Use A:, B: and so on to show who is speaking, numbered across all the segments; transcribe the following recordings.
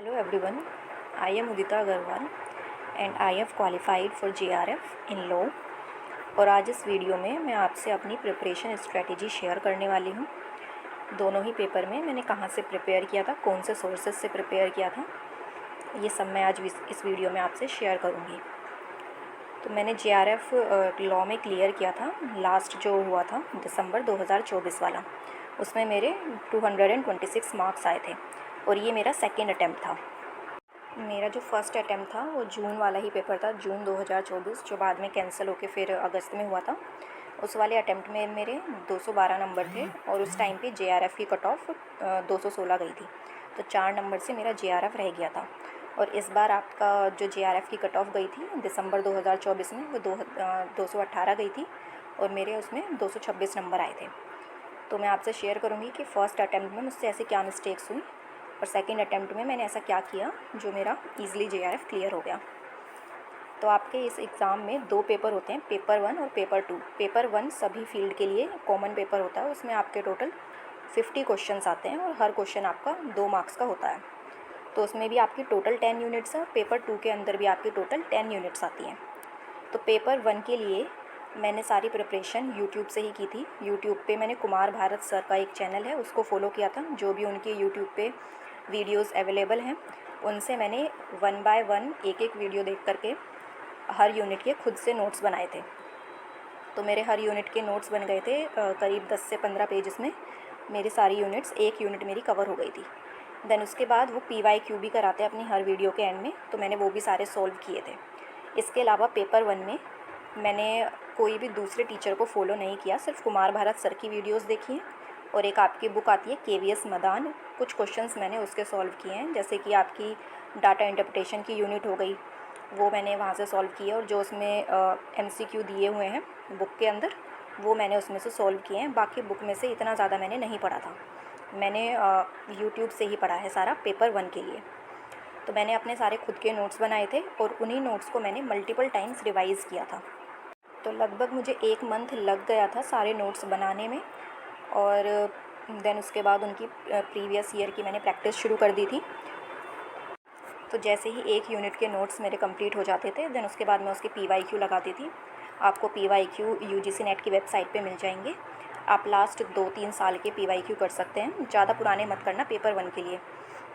A: Hello everyone, I am Udita Agarwal and I have qualified for JRF in law। और आज इस video में मैं आपसे अपनी प्रिपरेशन स्ट्रेटजी शेयर करने वाली हूँ। दोनों ही पेपर में मैंने कहाँ से प्रिपेयर किया था, कौन से सोर्सेज से प्रिपेयर किया था, ये सब मैं आज इस वीडियो में आपसे शेयर करूँगी। तो मैंने JRF लॉ में क्लियर किया था, लास्ट जो हुआ था दिसंबर 2024 वाला, उसमें मेरे 226 मार्क्स आए थे और ये मेरा सेकेंड अटैम्प्ट था। मेरा जो फर्स्ट अटैम्प्ट था वो जून वाला ही पेपर था, जून 2024, जो बाद में कैंसिल होके फिर अगस्त में हुआ था। उस वाले अटैम्प्ट में मेरे 212 नंबर थे और उस टाइम पे JRF की कट ऑफ 216 गई थी, तो 4 नंबर से मेरा JRF रह गया था। और इस बार आपका जो JRF की कट ऑफ गई थी दिसंबर 2024 में, वो 218 गई थी और मेरे उसमें 226 नंबर आए थे। तो मैं आपसे शेयर करूँगी कि फ़र्स्ट अटैम्प्ट में मुझसे ऐसी क्या मिस्टेक्स हुई और सेकंड अटैम्प्ट में मैंने ऐसा क्या किया जो मेरा ईज़िली JRF क्लियर हो गया। तो आपके इस एग्ज़ाम में 2 पेपर होते हैं, पेपर 1 और पेपर 2। पेपर 1 सभी फील्ड के लिए कॉमन पेपर होता है, उसमें आपके टोटल 50 क्वेश्चंस आते हैं और हर क्वेश्चन आपका 2 मार्क्स का होता है। तो उसमें भी आपकी टोटल 10 यूनिट्स है, पेपर 2 के अंदर भी आपकी टोटल 10 यूनिट्स आती हैं। तो पेपर 1 के लिए मैंने सारी प्रिपरेशन यूट्यूब से ही की थी। यूट्यूब पे मैंने कुमार भारत सर का एक चैनल है, उसको फॉलो किया था। जो भी उनके यूट्यूब पे वीडियोस अवेलेबल हैं, उनसे मैंने 1 बाय 1 एक वीडियो देख करके हर यूनिट के खुद से नोट्स बनाए थे। तो मेरे हर यूनिट के नोट्स बन गए थे, करीब 10 से 15 पेजेस में मेरी सारी यूनिट्स, एक यूनिट मेरी कवर हो गई थी। देन उसके बाद वो PYQ भी कराते हैं अपनी हर वीडियो के एंड में, तो मैंने वो भी सारे सॉल्व किए थे। इसके अलावा पेपर 1 में मैंने कोई भी दूसरे टीचर को फॉलो नहीं किया, सिर्फ कुमार भारत सर की वीडियोस देखी हैं और एक आपकी बुक आती है KVS मदान, कुछ क्वेश्चंस मैंने उसके सॉल्व किए हैं। जैसे कि आपकी डाटा इंटरप्रिटेशन की यूनिट हो गई, वो मैंने वहाँ से सॉल्व किए और जो उसमें MCQ दिए हुए हैं बुक के अंदर, वो मैंने उसमें से सॉल्व किए हैं। बाकी बुक में से इतना ज़्यादा मैंने नहीं पढ़ा था, मैंने यूट्यूब से ही पढ़ा है सारा पेपर 1 के लिए। तो मैंने अपने सारे खुद के नोट्स बनाए थे और उन्हीं नोट्स को मैंने मल्टीपल टाइम्स रिवाइज़ किया था। तो लगभग मुझे 1 मंथ लग गया था सारे नोट्स बनाने में। और देन उसके बाद उनकी प्रीवियस ईयर की मैंने प्रैक्टिस शुरू कर दी थी। तो जैसे ही एक यूनिट के नोट्स मेरे कंप्लीट हो जाते थे, देन उसके बाद मैं उसकी PYQ लगाती थी। आपको PYQ UGC नेट की वेबसाइट पे मिल जाएंगे। आप लास्ट 2-3 साल के PYQ कर सकते हैं, ज़्यादा पुराने मत करना पेपर 1 के लिए,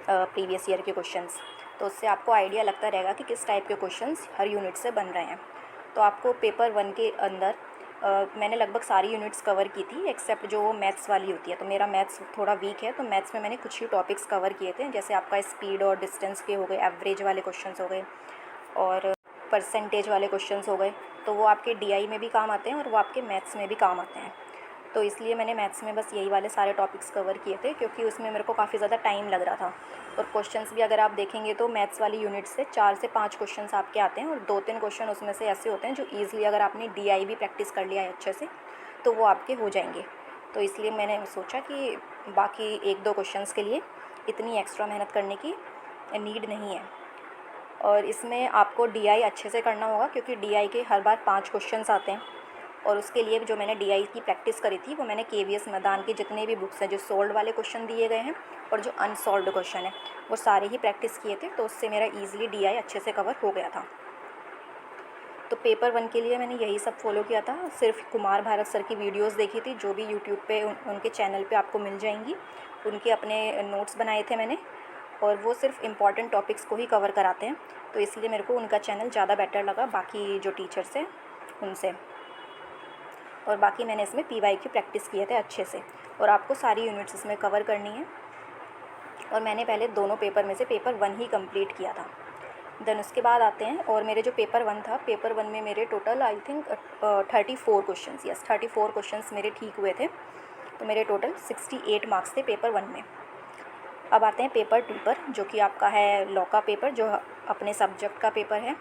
A: प्रीवियस ईयर के क्वेश्चंस। तो उससे आपको आइडिया लगता रहेगा कि किस टाइप के क्वेश्चंस हर यूनिट से बन रहे हैं। तो आपको पेपर 1 के अंदर मैंने लगभग सारी यूनिट्स कवर की थी, एक्सेप्ट जो मैथ्स वाली होती है। तो मेरा मैथ्स थोड़ा वीक है, तो मैथ्स में मैंने कुछ ही टॉपिक्स कवर किए थे, जैसे आपका स्पीड और डिस्टेंस के हो गए, एवरेज वाले क्वेश्चंस हो गए और परसेंटेज वाले क्वेश्चंस हो गए। तो वो आपके DI में भी काम आते हैं और वो आपके मैथ्स में भी काम आते हैं। तो इसलिए मैंने मैथ्स में बस यही वाले सारे टॉपिक्स कवर किए थे, क्योंकि उसमें मेरे को काफ़ी ज़्यादा टाइम लग रहा था। और क्वेश्चंस भी अगर आप देखेंगे तो मैथ्स वाली यूनिट से 4 से 5 क्वेश्चंस आपके आते हैं और 2-3 क्वेश्चन उसमें से ऐसे होते हैं जो ईज़िली, अगर आपने DI भी प्रैक्टिस कर लिया है अच्छे से, तो वो आपके हो जाएंगे। तो इसलिए मैंने सोचा कि बाकी 1-2 क्वेश्चंस के लिए इतनी एक्स्ट्रा मेहनत करने की नीड नहीं है। और इसमें आपको DI अच्छे से करना होगा, क्योंकि DI के हर बार 5 क्वेश्चंस आते हैं। और उसके लिए जो मैंने DI की प्रैक्टिस करी थी, वो मैंने KVS मैदान के जितने भी बुक्स हैं, जो सोल्ड वाले क्वेश्चन दिए गए हैं और जो अनसॉल्व्ड क्वेश्चन है, वो सारे ही प्रैक्टिस किए थे। तो उससे मेरा ईज़िली DI अच्छे से कवर हो गया था। तो पेपर 1 के लिए मैंने यही सब फॉलो किया था, सिर्फ कुमार भारत सर की वीडियोस देखी थी, जो भी यूट्यूब पे उनके चैनल पे आपको मिल जाएंगी। उनके अपने नोट्स बनाए थे मैंने, और वो सिर्फ इम्पॉर्टेंट टॉपिक्स को ही कवर कराते हैं, तो इसलिए मेरे को उनका चैनल ज़्यादा बेटर लगा बाकी जो टीचर्स हैं उनसे। और बाकी मैंने इसमें PYQ प्रैक्टिस किए थे अच्छे से, और आपको सारी यूनिट्स इसमें कवर करनी है। और मैंने पहले दोनों पेपर में से पेपर 1 ही कंप्लीट किया था। देन उसके बाद आते हैं, और मेरे जो पेपर 1 था, पेपर 1 में मेरे total I think 34 questions, yes 34 questions मेरे ठीक हुए थे। तो मेरे टोटल 68 मार्क्स थे पेपर 1 में। अब आते हैं पेपर 2 पर, जो कि आपका है लॉ का पेपर, जो अपने सब्जेक्ट का पेपर है।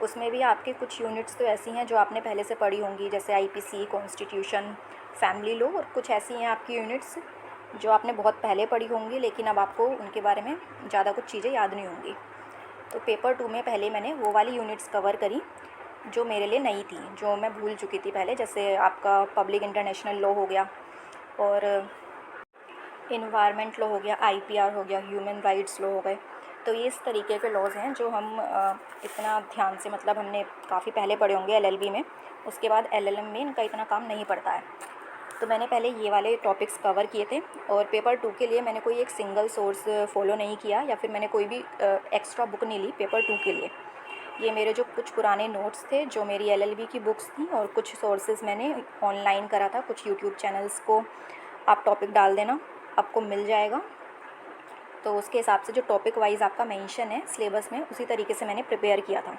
A: उसमें भी आपके कुछ यूनिट्स तो ऐसी हैं जो आपने पहले से पढ़ी होंगी, जैसे IPC, कॉन्स्टिट्यूशन, फैमिली लॉ, और कुछ ऐसी हैं आपकी यूनिट्स जो आपने बहुत पहले पढ़ी होंगी, लेकिन अब आपको उनके बारे में ज़्यादा कुछ चीज़ें याद नहीं होंगी। तो पेपर 2 में पहले मैंने वो वाली यूनिट्स कवर करी जो मेरे लिए नई थी, जो मैं भूल चुकी थी पहले, जैसे आपका पब्लिक इंटरनेशनल लॉ हो गया, और इन्वायरमेंट लॉ हो गया, IPR हो गया, ह्यूमन राइट्स लॉ हो गए। तो ये इस तरीके के लॉज हैं जो हम इतना ध्यान से मतलब हमने काफ़ी पहले पढ़े होंगे एलएलबी में, उसके बाद एलएलएम में इनका इतना काम नहीं पड़ता है। तो मैंने पहले ये वाले टॉपिक्स कवर किए थे और पेपर 2 के लिए मैंने कोई एक सिंगल सोर्स फॉलो नहीं किया या फिर मैंने कोई भी एक्स्ट्रा बुक नहीं ली पेपर 2 के लिए। ये मेरे जो कुछ पुराने नोट्स थे जो मेरी एलएलबी की बुक्स थी और कुछ सोर्सेज मैंने ऑनलाइन करा था, कुछ यूट्यूब चैनल्स को आप टॉपिक डाल देना, आपको मिल जाएगा। तो उसके हिसाब से जो टॉपिक वाइज आपका मेंशन है सिलेबस में, उसी तरीके से मैंने प्रिपेयर किया था।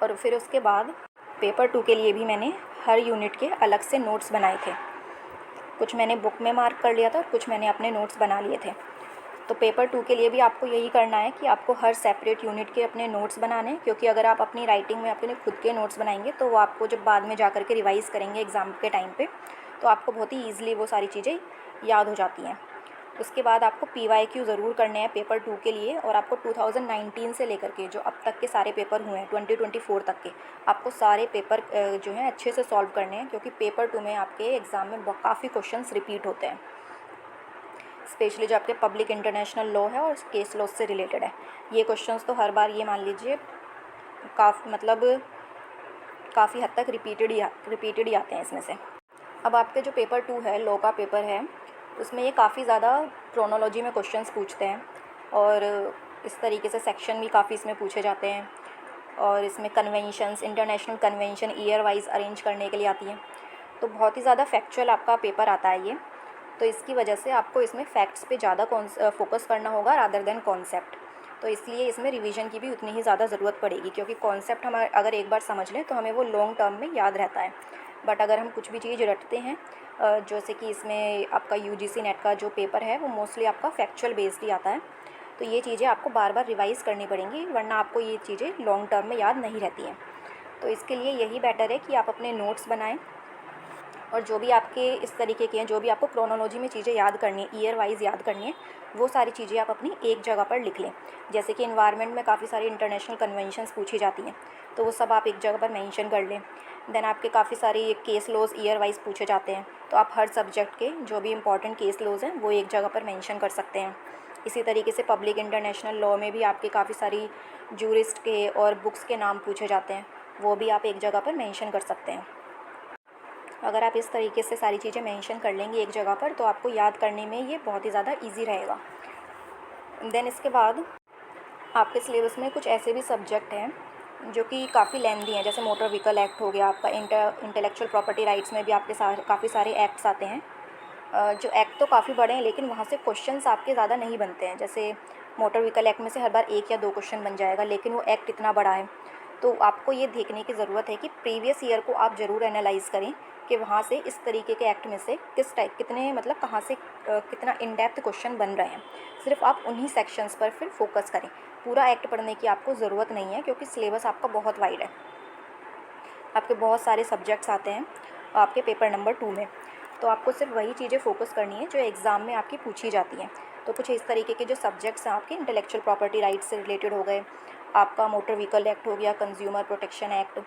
A: और फिर उसके बाद पेपर 2 के लिए भी मैंने हर यूनिट के अलग से नोट्स बनाए थे। कुछ मैंने बुक में मार्क कर लिया था और कुछ मैंने अपने नोट्स बना लिए थे। तो पेपर 2 के लिए भी आपको यही करना है कि आपको हर सेपरेट यूनिट के अपने नोट्स बनाने हैं, क्योंकि अगर आप अपनी राइटिंग में अपने खुद के नोट्स बनाएंगे तो वो आपको जब बाद में जा कर के रिवाइज़ करेंगे एग्ज़ाम के टाइम पे, तो आपको बहुत ही ईजिली वो सारी चीज़ें याद हो जाती हैं। उसके बाद आपको PYQ ज़रूर करने हैं पेपर 2 के लिए, और आपको 2019 से लेकर के जो अब तक के सारे पेपर हुए हैं 2024 तक के, आपको सारे पेपर जो हैं अच्छे से सॉल्व करने हैं, क्योंकि पेपर 2 में आपके एग्ज़ाम में काफ़ी क्वेश्चंस रिपीट होते हैं, स्पेशली जो आपके पब्लिक इंटरनेशनल लॉ है और केस लॉ से रिलेटेड है। ये क्वेश्चंस तो हर बार ये मान लीजिए काफ़ी हद तक रिपीटेड ही आते हैं इसमें से। अब आपके जो पेपर 2 है, लॉ का पेपर है, उसमें ये काफ़ी ज़्यादा क्रोनोलॉजी में क्वेश्चंस पूछते हैं और इस तरीके से सेक्शन भी काफ़ी इसमें पूछे जाते हैं, और इसमें conventions, international convention year wise arrange करने के लिए आती हैं। तो बहुत ही ज़्यादा फैक्चुअल आपका पेपर आता है ये, तो इसकी वजह से आपको इसमें फैक्ट्स पे ज़्यादा फोकस करना होगा रादर देन कॉन्सेप्ट। तो इसलिए इसमें रिवीजन की भी उतनी ही ज़्यादा ज़रूरत पड़ेगी, क्योंकि कॉन्सेप्ट हम अगर एक बार समझ लें तो हमें वो लॉन्ग टर्म में याद रहता है। बट अगर हम कुछ भी चीज़ रटते हैं, जैसे कि इसमें आपका UGC नेट का जो पेपर है वो मोस्टली आपका फैक्चुअल बेस्ड ही आता है, तो ये चीज़ें आपको बार बार रिवाइज़ करनी पड़ेंगी, वरना आपको ये चीज़ें लॉन्ग टर्म में याद नहीं रहती हैं। तो इसके लिए यही बेटर है कि आप अपने नोट्स बनाएं, और जो भी आपके इस तरीके के हैं, जो भी आपको क्रोनोलॉजी में चीज़ें याद करनी है, ईयर वाइज याद करनी है, वो सारी चीज़ें आप अपनी एक जगह पर लिख लें। जैसे कि एनवायरनमेंट में काफ़ी सारी इंटरनेशनल कन्वेंशंस पूछी जाती हैं, तो वो सब आप एक जगह पर मेंशन कर लें। देन आपके काफ़ी सारे केस लॉज ईयर वाइज पूछे जाते हैं, तो आप हर सब्जेक्ट के जो भी इंपॉर्टेंट केस लॉज हैं वो एक जगह पर मेंशन कर सकते हैं। इसी तरीके से पब्लिक इंटरनेशनल लॉ में भी आपके काफ़ी सारी जूरिस्ट के और बुक्स के नाम पूछे जाते हैं, वो भी आप एक जगह पर मेंशन कर सकते हैं। अगर आप इस तरीके से सारी चीज़ें मेंशन कर लेंगे एक जगह पर, तो आपको याद करने में ये बहुत ही ज़्यादा ईजी रहेगा। देन इसके बाद आपके सिलेबस में कुछ ऐसे भी सब्जेक्ट हैं जो कि काफ़ी लेंदी हैं, जैसे मोटर व्हीकल एक्ट हो गया आपका, इंटेलेक्चुअल प्रॉपर्टी राइट्स में भी आपके काफ़ी सारे एक्ट्स आते हैं। जो एक्ट तो काफ़ी बड़े हैं, लेकिन वहाँ से क्वेश्चंस आपके ज़्यादा नहीं बनते हैं। जैसे मोटर व्हीकल एक्ट में से हर बार 1 या 2 क्वेश्चन बन जाएगा, लेकिन वो एक्ट इतना बड़ा है, तो आपको ये देखने की ज़रूरत है कि प्रीवियस ईयर को आप ज़रूर एनालाइज़ करें कि वहाँ से इस तरीके के एक्ट में से कितने मतलब कहाँ से कितना इन डेप्थ क्वेश्चन बन रहे हैं। सिर्फ आप उन्हीं सेक्शंस पर फिर फोकस करें, पूरा एक्ट पढ़ने की आपको ज़रूरत नहीं है, क्योंकि सिलेबस आपका बहुत वाइड है, आपके बहुत सारे सब्जेक्ट्स आते हैं आपके पेपर नंबर 2 में। तो आपको सिर्फ वही चीज़ें फोकस करनी है जो एग्ज़ाम में आपकी पूछी जाती हैं। तो कुछ इस तरीके के जो सब्जेक्ट्स हैं आपके, इंटेलेक्चुअल प्रॉपर्टी राइट्स से रिलेटेड हो गए, आपका मोटर व्हीकल एक्ट हो गया, कंज्यूमर प्रोटेक्शन एक्ट,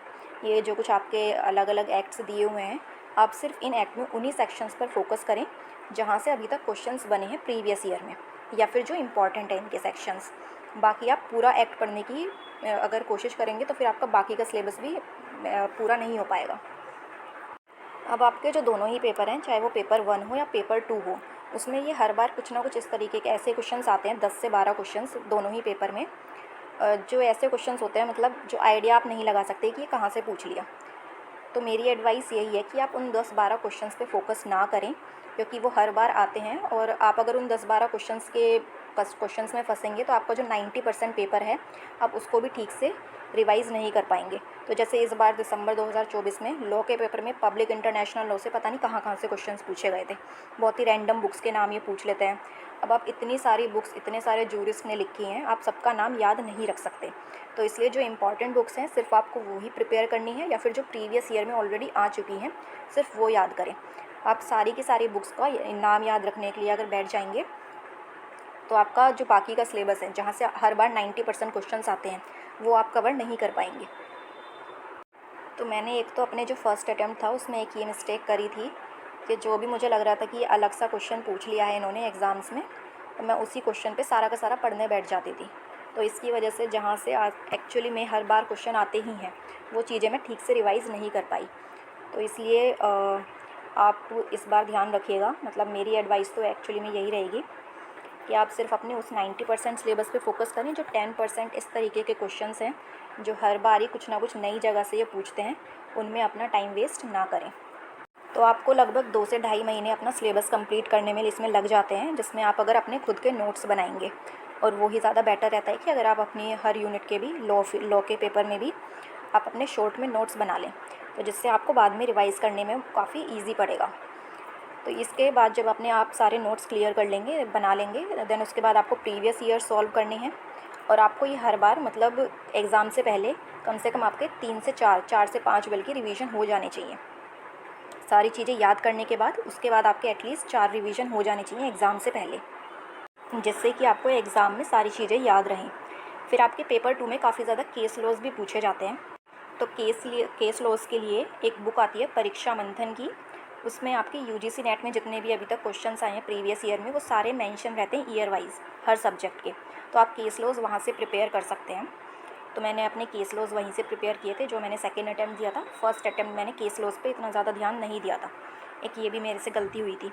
A: ये जो कुछ आपके अलग अलग एक्ट्स दिए हुए हैं, आप सिर्फ इन एक्ट में उन्हीं सेक्शंस पर फोकस करें जहाँ से अभी तक क्वेश्चंस बने हैं प्रीवियस ईयर में, या फिर जो इंपॉर्टेंट है इनके सेक्शंस। बाकी आप पूरा एक्ट पढ़ने की अगर कोशिश करेंगे तो फिर आपका बाकी का सिलेबस भी पूरा नहीं हो पाएगा। अब आपके जो दोनों ही पेपर हैं, चाहे वो पेपर 1 हो या पेपर 2 हो, उसमें ये हर बार कुछ ना कुछ इस तरीके के ऐसे क्वेश्चंस आते हैं, 10 से 12 क्वेश्चंस दोनों ही पेपर में। जो ऐसे क्वेश्चंस होते हैं मतलब जो आइडिया आप नहीं लगा सकते कि ये कहाँ से पूछ लिया। तो मेरी एडवाइस यही है कि आप उन 10-12 क्वेश्चंस पे फोकस ना करें, क्योंकि वो हर बार आते हैं, और आप अगर उन 10-12 क्वेश्चंस में फंसेंगे तो आपका जो 90% पेपर है आप उसको भी ठीक से रिवाइज़ नहीं कर पाएंगे। तो जैसे इस बार दिसंबर 2024 में लॉ के पेपर में पब्लिक इंटरनेशनल लॉ से पता नहीं कहाँ से क्वेश्चंस पूछे गए थे, बहुत ही रैंडम बुक्स के नाम ये पूछ लेते हैं। अब आप इतनी सारी बुक्स, इतने सारे जूरिस्ट ने लिखी हैं, आप सबका नाम याद नहीं रख सकते। तो इसलिए जो इंपॉर्टेंट बुक्स हैं सिर्फ आपको वही प्रिपेयर करनी है, या फिर जो प्रीवियस ईयर में ऑलरेडी आ चुकी हैं सिर्फ वो याद करें। आप सारी की सारी बुक्स का नाम याद रखने के लिए अगर बैठ जाएंगे तो आपका जो बाकी का सिलेबस है, जहाँ से हर बार 90% क्वेश्चंस आते हैं, वो आप कवर नहीं कर पाएंगे। तो मैंने एक तो अपने जो फर्स्ट अटैम्प्ट था उसमें एक ये मिस्टेक करी थी कि जो भी मुझे लग रहा था कि अलग सा क्वेश्चन पूछ लिया है इन्होंने एग्ज़ाम्स में, तो मैं उसी क्वेश्चन पे सारा का सारा पढ़ने बैठ जाती थी। तो इसकी वजह से जहाँ से आज एक्चुअली में हर बार क्वेश्चन आते ही हैं, वो चीज़ें मैं ठीक से रिवाइज़ नहीं कर पाई। तो इसलिए आप इस बार ध्यान रखिएगा, मतलब मेरी एडवाइस तो एक्चुअली में यही रहेगी कि आप सिर्फ अपने उस 90% सिलेबस पे फोकस करें। जो 10% इस तरीके के क्वेश्चंस हैं जो हर बार ही कुछ ना कुछ नई जगह से ये पूछते हैं, उनमें अपना टाइम वेस्ट ना करें। तो आपको लगभग 2 से ढाई महीने अपना सिलेबस कंप्लीट करने में इसमें लग जाते हैं, जिसमें आप अगर अपने खुद के नोट्स बनाएंगे, और वो ही ज़्यादा बेटर रहता है कि अगर आप अपनी हर यूनिट के भी लॉ के पेपर में भी आप अपने शॉर्ट में नोट्स बना लें, तो जिससे आपको बाद में रिवाइज़ करने में काफ़ी ईजी पड़ेगा। तो इसके बाद जब अपने आप सारे नोट्स क्लियर कर लेंगे, बना लेंगे, देन उसके बाद आपको प्रीवियस ईयर सॉल्व करने हैं। और आपको ये हर बार मतलब एग्ज़ाम से पहले कम से कम आपके 3 से 4 से 5 बल्कि रिवीजन हो जाने चाहिए। सारी चीज़ें याद करने के बाद उसके बाद आपके एटलीस्ट 4 रिवीजन हो जाने चाहिए एग्ज़ाम से पहले, जिससे कि आपको एग्ज़ाम में सारी चीज़ें याद रहें। फिर आपके पेपर 2 में काफ़ी ज़्यादा केस लॉज भी पूछे जाते हैं। तो केस लॉज के लिए एक बुक आती है परीक्षा मंथन की, उसमें आपके यूजीसी नेट में जितने भी अभी तक क्वेश्चंस आए हैं प्रीवियस ईयर में, वो सारे मेंशन रहते हैं ईयर वाइज हर सब्जेक्ट के। तो आप केस लॉज वहाँ से प्रिपेयर कर सकते हैं। तो मैंने अपने केस लॉज वहीं से प्रिपेयर किए थे, जो मैंने सेकेंड अटैम्प्ट दिया था। फर्स्ट अटैम्प्ट मैंने केस लॉज पे इतना ज़्यादा ध्यान नहीं दिया था, एक ये भी मेरे से गलती हुई थी।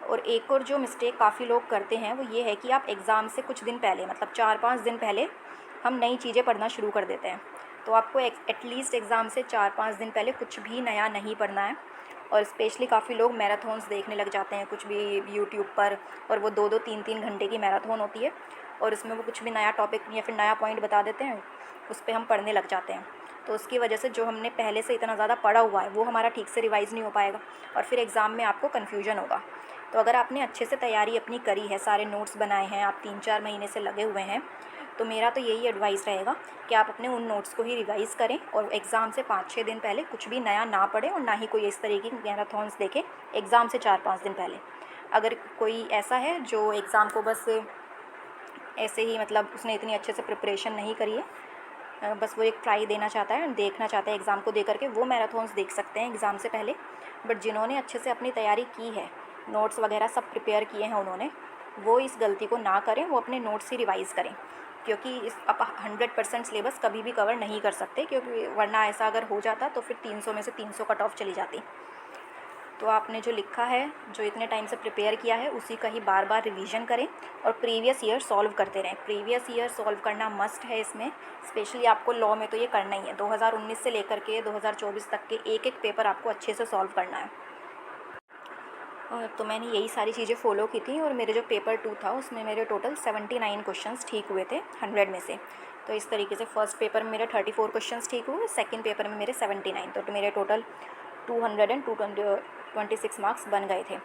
A: और एक और जो मिस्टेक काफ़ी लोग करते हैं वो ये है कि आप एग्ज़ाम से कुछ दिन पहले, मतलब 4-5 दिन पहले हम नई चीज़ें पढ़ना शुरू कर देते हैं। तो आपको एटलीस्ट एग्ज़ाम से 4-5 दिन पहले कुछ भी नया नहीं पढ़ना है। और स्पेशली काफ़ी लोग मैराथन्स देखने लग जाते हैं कुछ भी यूट्यूब पर, और वो 2-2 3-3 घंटे की मैराथन होती है, और उसमें वो कुछ भी नया टॉपिक या फिर नया पॉइंट बता देते हैं, उस पर हम पढ़ने लग जाते हैं। तो उसकी वजह से जो हमने पहले से इतना ज़्यादा पढ़ा हुआ है वो हमारा ठीक से रिवाइज़ नहीं हो पाएगा, और फिर एग्ज़ाम में आपको कन्फ्यूजन होगा। तो अगर आपने अच्छे से तैयारी अपनी करी है, सारे नोट्स बनाए हैं, आप 3-4 महीने से लगे हुए हैं, तो मेरा तो यही एडवाइस रहेगा कि आप अपने उन नोट्स को ही रिवाइज़ करें, और एग्ज़ाम से 5-6 दिन पहले कुछ भी नया ना पढ़ें, और ना ही कोई इस तरीके की मैराथन्स देखें एग्ज़ाम से 4-5 दिन पहले। अगर कोई ऐसा है जो एग्ज़ाम को बस ऐसे ही, मतलब उसने इतनी अच्छे से प्रिपरेशन नहीं करी है, बस वो एक ट्राई देना चाहता है, देखना चाहता है एग्ज़ाम को दे करके, वो मैराथन्स देख सकते हैं एग्ज़ाम से पहले। बट जिन्होंने अच्छे से अपनी तैयारी की है, नोट्स वगैरह सब प्रिपेयर किए हैं उन्होंने, वो इस गलती को ना करें, वो अपने नोट्स ही रिवाइज़ करें। क्योंकि इस आप 100% सिलेबस कभी भी कवर नहीं कर सकते, क्योंकि वरना ऐसा अगर हो जाता तो फिर 300 में से 300 कट ऑफ चली जाती। तो आपने जो लिखा है, जो इतने टाइम से प्रिपेयर किया है, उसी का ही बार बार रिवीजन करें, और प्रीवियस ईयर सॉल्व करते रहें। प्रीवियस ईयर सॉल्व करना मस्ट है इसमें, स्पेशली आपको लॉ में तो ये करना ही है। 2019 से लेकर के 2024 तक के एक एक पेपर आपको अच्छे से सॉल्व करना है। तो मैंने यही सारी चीज़ें फॉलो की थी, और मेरे जो पेपर 2 था उसमें मेरे टोटल 79 क्वेश्चंस ठीक हुए थे 100 में से। तो इस तरीके से फर्स्ट पेपर में मेरे 34 क्वेश्चंस ठीक हुए, सेकंड पेपर में मेरे 79, तो मेरे टोटल 226 मार्क्स बन गए थे।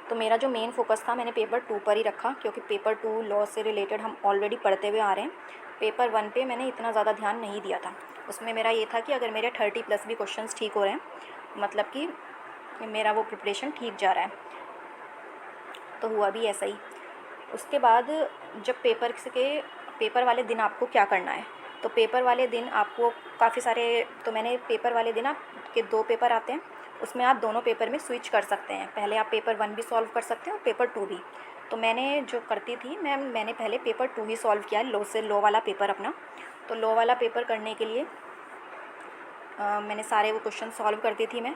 A: तो मेरा जो मेन फोकस था मैंने पेपर 2 पर ही रखा, क्योंकि पेपर 2 लॉ से रिलेटेड हम ऑलरेडी पढ़ते हुए आ रहे हैं। पेपर 1 पे मैंने इतना ज़्यादा ध्यान नहीं दिया था। उसमें मेरा ये था कि अगर मेरे 30+ भी क्वेश्चंस ठीक हो रहे हैं, मतलब कि मेरा वो प्रिपरेशन ठीक जा रहा है। तो हुआ भी ऐसा ही। उसके बाद जब पेपर वाले दिन आपको क्या करना है, तो पेपर वाले दिन आपको काफ़ी सारे, तो मैंने पेपर वाले दिन आपके 2 पेपर आते हैं, उसमें आप दोनों पेपर में स्विच कर सकते हैं। पहले आप पेपर 1 भी सॉल्व कर सकते हैं और पेपर 2 भी। तो मैंने जो करती थी, मैंने पहले पेपर 2 ही सॉल्व किया है, लॉ वाला पेपर अपना। तो लॉ वाला पेपर करने के लिए मैंने सारे वो क्वेश्चन सॉल्व करती थी, मैं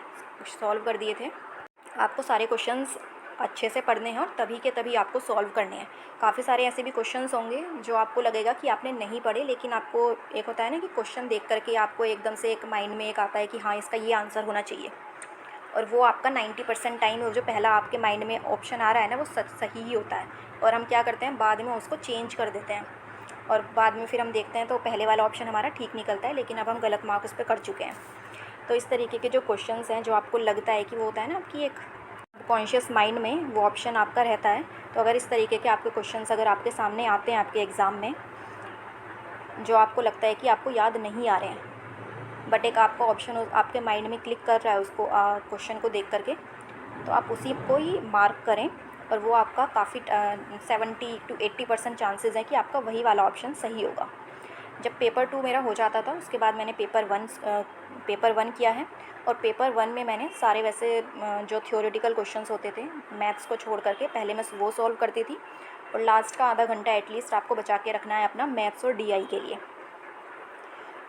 A: सॉल्व कर दिए थे। आपको सारे क्वेश्चंस अच्छे से पढ़ने हैं, और तभी के तभी आपको सॉल्व करने हैं। काफ़ी सारे ऐसे भी क्वेश्चंस होंगे जो आपको लगेगा कि आपने नहीं पढ़े, लेकिन आपको एक होता है ना कि क्वेश्चन देख करके आपको एकदम से एक माइंड में एक आता है कि हाँ इसका ये आंसर होना चाहिए, और वो आपका 90% टाइम वो जो पहला आपके माइंड में ऑप्शन आ रहा है ना, वो सही ही होता है। और हम क्या करते हैं, बाद में उसको चेंज कर देते हैं, और बाद में फिर हम देखते हैं तो पहले वाला ऑप्शन हमारा ठीक निकलता है, लेकिन अब हम गलत मार्क उस पर कर चुके हैं। तो इस तरीके के जो क्वेश्चंस हैं, जो आपको लगता है कि वो होता है ना आपकी एक कॉन्शियस माइंड में वो ऑप्शन आपका रहता है। तो अगर इस तरीके के आपके क्वेश्चंस अगर आपके सामने आते हैं आपके एग्ज़ाम में, जो आपको लगता है कि आपको याद नहीं आ रहे हैं, बट एक आपका ऑप्शन आपके माइंड में क्लिक कर रहा है उसको क्वेश्चन को देख करके, तो आप उसी को ही मार्क करें, और वो आपका काफ़ी 70 to 80% चांसेस है कि आपका वही वाला ऑप्शन सही होगा। जब पेपर 2 मेरा हो जाता था, उसके बाद मैंने पेपर 1 किया है, और पेपर 1 में मैंने सारे वैसे जो थ्योरेटिकल क्वेश्चंस होते थे मैथ्स को छोड़ करके, पहले मैं वो सॉल्व करती थी, और लास्ट का आधा घंटा एटलीस्ट आपको बचा के रखना है अपना मैथ्स और डीआई के लिए।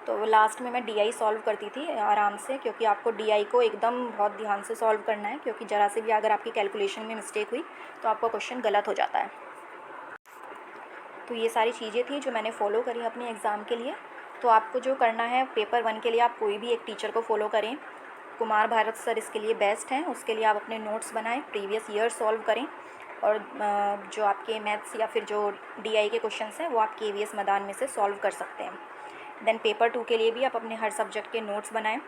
A: तो लास्ट में मैं डीआई सॉल्व करती थी आराम से, क्योंकि आपको डीआई को एकदम बहुत ध्यान से सॉल्व करना है, क्योंकि ज़रा से भी अगर आपकी कैलकुलेशन में मिस्टेक हुई तो आपका क्वेश्चन गलत हो जाता है। तो ये सारी चीज़ें थी जो मैंने फ़ॉलो करी अपने एग्ज़ाम के लिए। तो आपको जो करना है पेपर 1 के लिए, आप कोई भी एक टीचर को फॉलो करें। कुमार भारत सर इसके लिए बेस्ट हैं। उसके लिए आप अपने नोट्स बनाएं, प्रीवियस ईयर सॉल्व करें, और जो आपके मैथ्स या फिर जो डीआई के क्वेश्चंस हैं वो आप केवीएस मैदान में से सॉल्व कर सकते हैं। देन पेपर 2 के लिए भी आप अपने हर सब्जेक्ट के नोट्स बनाएं,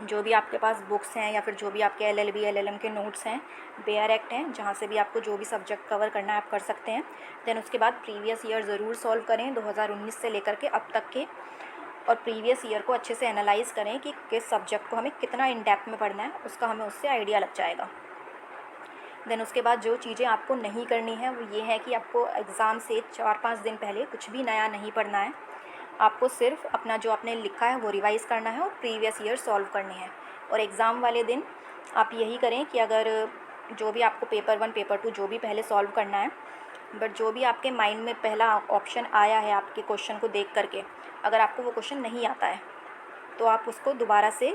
A: जो भी आपके पास बुक्स हैं या फिर जो भी आपके एलएलबी एलएलएम के नोट्स हैं, बेयर एक्ट हैं, जहाँ से भी आपको जो भी सब्जेक्ट कवर करना है आप कर सकते हैं। देन उसके बाद प्रीवियस ईयर ज़रूर सॉल्व करें 2019 से लेकर के अब तक के, और प्रीवियस ईयर को अच्छे से एनालाइज़ करें कि किस सब्जेक्ट को हमें कितना इन डेप्थ में पढ़ना है, उसका हमें उससे आइडिया लग जाएगा। देन उसके बाद जो चीज़ें आपको नहीं करनी है वो ये है कि आपको एग्ज़ाम से 4-5 दिन पहले कुछ भी नया नहीं पढ़ना है। आपको सिर्फ अपना जो आपने लिखा है वो रिवाइज़ करना है और प्रीवियस ईयर सॉल्व करने हैं। और एग्ज़ाम वाले दिन आप यही करें कि अगर जो भी आपको पेपर 1 पेपर 2 जो भी पहले सॉल्व करना है, बट जो भी आपके माइंड में पहला ऑप्शन आया है आपके क्वेश्चन को देख करके, अगर आपको वो क्वेश्चन नहीं आता है तो आप उसको दोबारा से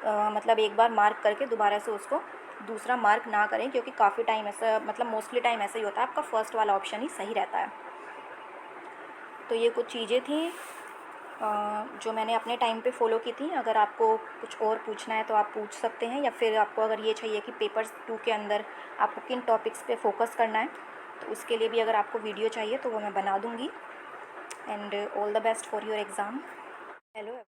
A: मतलब एक बार मार्क करके दोबारा से उसको दूसरा मार्क ना करें, क्योंकि काफ़ी टाइम ऐसा मतलब मोस्टली टाइम ऐसा ही होता है आपका फर्स्ट वाला ऑप्शन ही सही रहता है। तो ये कुछ चीज़ें थी जो मैंने अपने टाइम पे फ़ॉलो की थी। अगर आपको कुछ और पूछना है तो आप पूछ सकते हैं, या फिर आपको अगर ये चाहिए कि पेपर 2 के अंदर आपको किन टॉपिक्स पे फोकस करना है तो उसके लिए भी अगर आपको वीडियो चाहिए तो वो मैं बना दूँगी। And all the best for your exam. Hello.